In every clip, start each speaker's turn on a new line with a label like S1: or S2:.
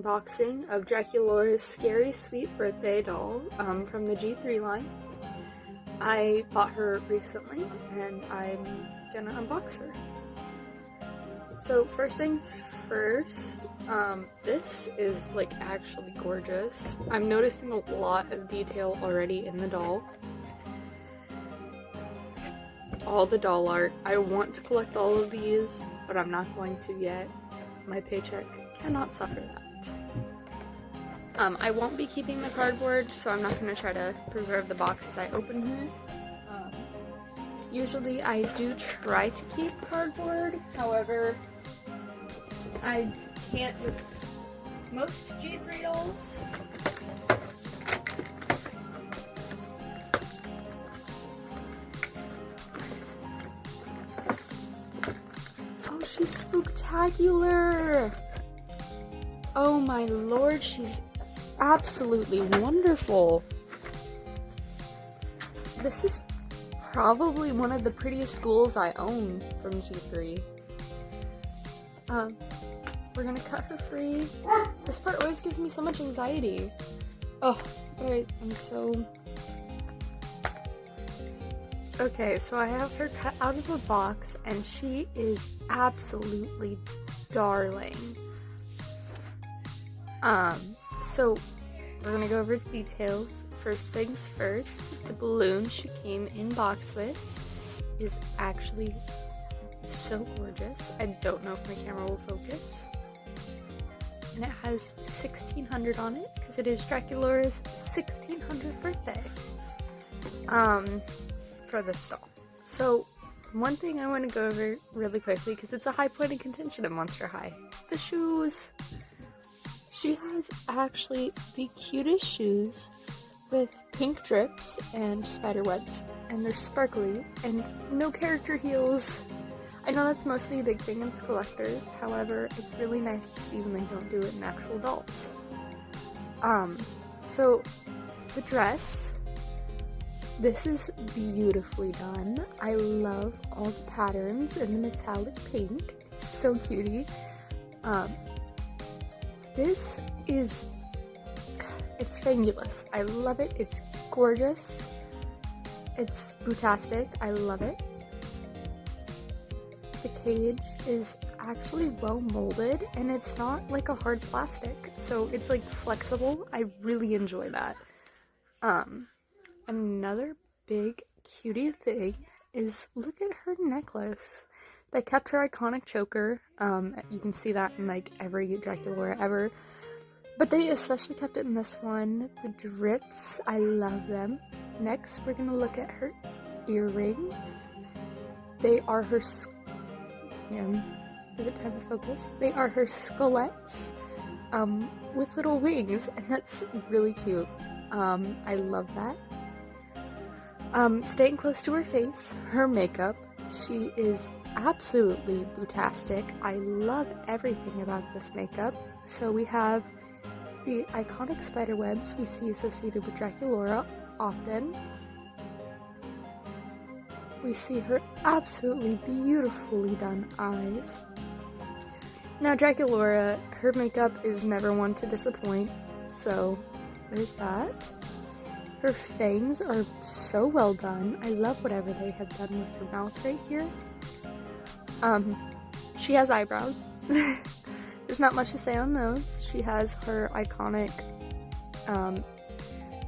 S1: unboxing of Draculara's Scary Sweet Birthday doll from the G3 line. I bought her recently and I'm gonna unbox her. So first things first, this is like actually gorgeous. I'm noticing a lot of detail already in the doll. All the doll art. I want to collect all of these, but I'm not going to yet. My paycheck cannot suffer that. I won't be keeping the cardboard, so I'm not going to try to preserve the box as I open here. Usually I do try to keep cardboard, however, I can't with most G3 dolls. Oh, she's spooktacular! Oh my lord, she's absolutely wonderful. This is probably one of the prettiest ghouls I own from G3. We're gonna cut her free. This part always gives me so much anxiety. Oh, but I'm so... Okay, so I have her cut out of the box, and she is absolutely darling. So we're gonna go over the details. First things first, the balloon she came in box with is actually so gorgeous. I don't know if my camera will focus. And it has 1600 on it because it is Draculara's 1600th birthday for this doll. So one thing I want to go over really quickly because it's a high point of contention at Monster High. The shoes. She has actually the cutest shoes with pink drips and spider webs, and they're sparkly and no character heels. I know that's mostly a big thing in collectors, however, it's really nice to see when they don't do it in actual dolls. So the dress, this is beautifully done. I love all the patterns and the metallic pink. It's so cutie. This is, it's fabulous. I love it. It's gorgeous. It's bootastic. I love it. The cage is actually well molded and it's not like a hard plastic, so it's like flexible. I really enjoy that. Another big cutie thing is look at her necklace. They kept her iconic choker. You can see that in like every Draculara ever. But they especially kept it in this one. The drips, I love them. Next, we're gonna look at her earrings. They are her, give it time to focus. They are her skullets, with little wings, and that's really cute. I love that. Staying close to her face, her makeup, she is absolutely bootastic. I love everything about this makeup. So we have the iconic spider webs we see associated with Draculara often. We see her absolutely beautifully done eyes. Now Draculara, her makeup is never one to disappoint, so there's that. Her fangs are so well done. I love whatever they have done with her mouth right here. She has eyebrows. There's not much to say on those. She has her iconic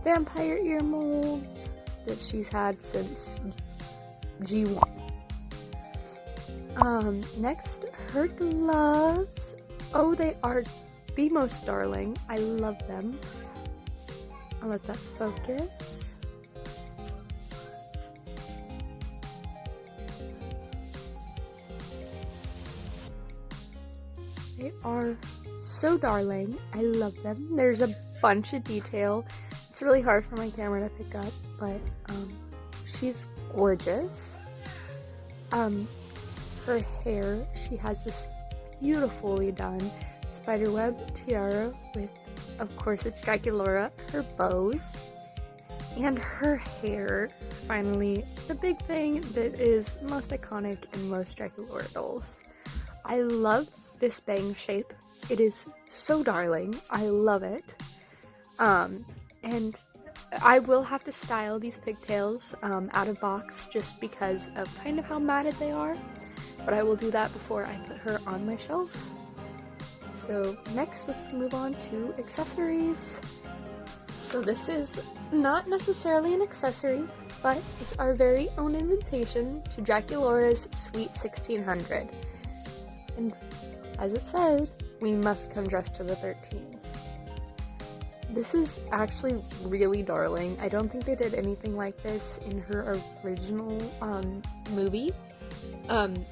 S1: vampire ear molds that she's had since G1. Next, her gloves. Oh, they are the most darling. I love them. I'll let that focus. They are so darling. I love them. There's a bunch of detail. It's really hard for my camera to pick up, but she's gorgeous. Her hair, she has this beautifully done spiderweb tiara with, of course, it's Draculara, her bows, and her hair. Finally, the big thing that is most iconic in most Draculara dolls. I love this bang shape It is so darling. I love it. And I will have to style these pigtails out of box just because of kind of how matted they are. But I will do that before I put her on my shelf. So next, let's move on to accessories. So this is not necessarily an accessory, but it's our very own invitation to Draculara's Sweet 1600. And as it said, we must come dressed to the 13s. This is actually really darling. I don't think they did anything like this in her original movie,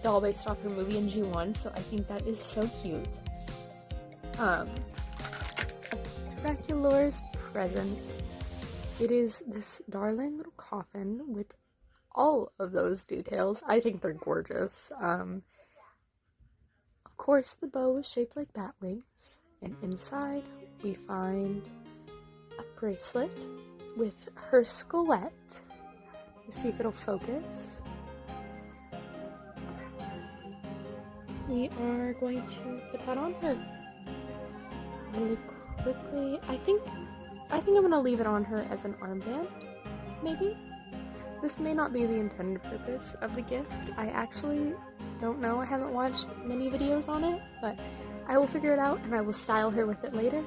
S1: doll based off her movie in G1, so I think that is so cute. Draculara's present. It is this darling little coffin with all of those details. I think they're gorgeous. Of course, the bow is shaped like bat wings, and inside we find a bracelet with her skullet. Let's see if it'll focus. We are going to put that on her really quickly. I think I'm gonna leave it on her as an armband, maybe? This may not be the intended purpose of the gift. I actually don't know. I haven't watched many videos on it, but I will figure it out and I will style her with it later.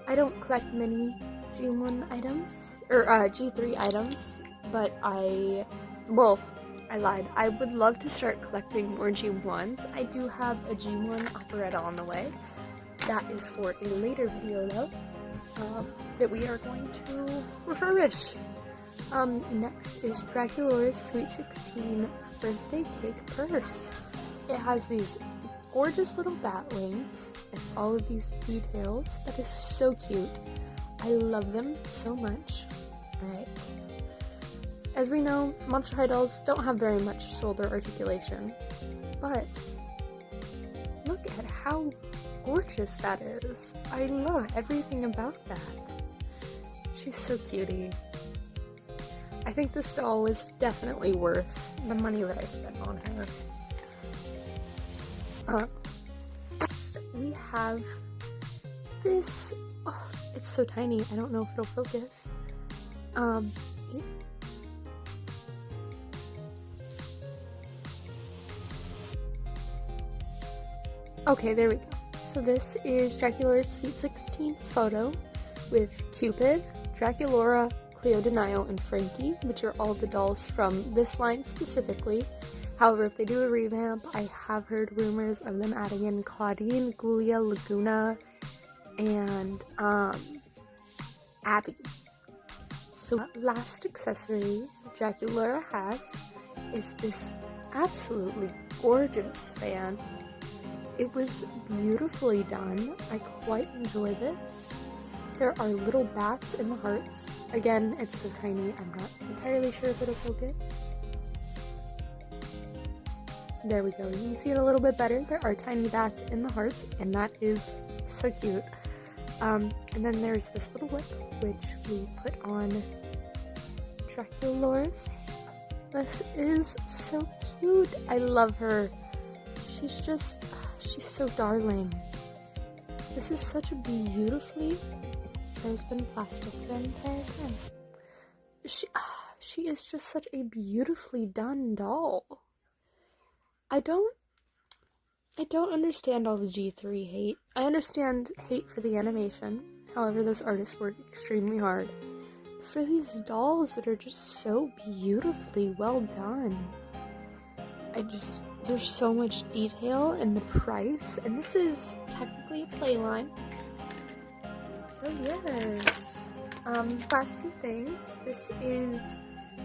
S1: I don't collect many G1 items, or G3 items, but I lied. I would love to start collecting more G1s. I do have a G1 operetta on the way. That is for a later video though, that we are going to refurbish. Next is Draculara's Sweet 16 birthday cake purse. It has these gorgeous little bat wings and all of these details. That is so cute. I love them so much. Alright. As we know, Monster High dolls don't have very much shoulder articulation, but look at how gorgeous that is. I love everything about that. She's so cutie. I think this doll was definitely worth the money that I spent on her. We have this, oh, it's so tiny, I don't know if it'll focus. Okay, there we go. So this is Draculara's Sweet 16 photo with Cupid, Draculara, Cleo Denial, and Frankie, which are all the dolls from this line specifically. However, if they do a revamp, I have heard rumors of them adding in Claudine, Gulia, Laguna, and Abby. So last accessory Draculara has is this absolutely gorgeous fan. It was beautifully done. I quite enjoy this. There are little bats in the hearts. Again, it's so tiny, I'm not entirely sure if it'll focus. There we go, you can see it a little bit better. There are tiny bats in the hearts, and that is so cute. And then there's this little whip, which we put on Draculara's. This is so cute. I love her. She's so darling. This is such a beautifully, there's been plastic the entire time. She is just such a beautifully done doll. I don't understand all the G3 hate. I understand hate for the animation. However, those artists work extremely hard. For these dolls that are just so beautifully well done. There's so much detail in the price, and this is technically a play line. So yes, last few things. This is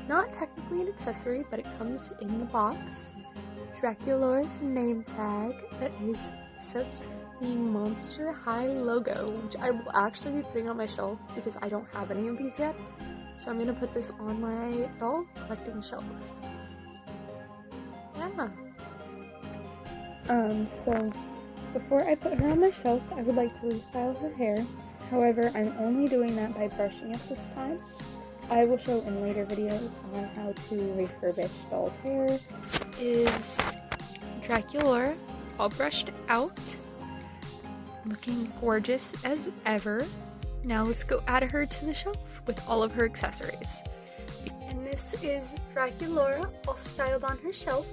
S1: not technically an accessory, but it comes in the box. Draculara's name tag that is so cute. The Monster High logo, which I will actually be putting on my shelf because I don't have any of these yet. So I'm gonna put this on my doll collecting shelf. Yeah. So before I put her on my shelf, I would like to restyle her hair. However, I'm only doing that by brushing it this time. I will show in later videos on how to refurbish doll's hair. This is Draculara all brushed out, looking gorgeous as ever. Now let's go add her to the shelf with all of her accessories. And this is Draculara all styled on her shelf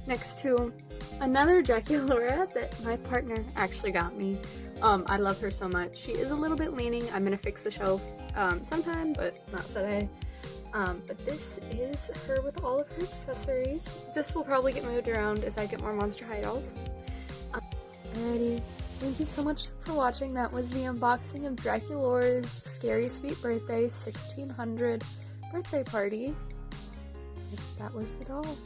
S1: next to another Draculara that my partner actually got me. I love her so much. She is a little bit leaning. I'm gonna fix the shelf sometime, but not today. But this is her with all of her accessories. This will probably get moved around as I get more Monster High dolls. Alrighty, thank you so much for watching. That was the unboxing of Draculara's Scary Sweet Birthday 1600 birthday party. That was the doll.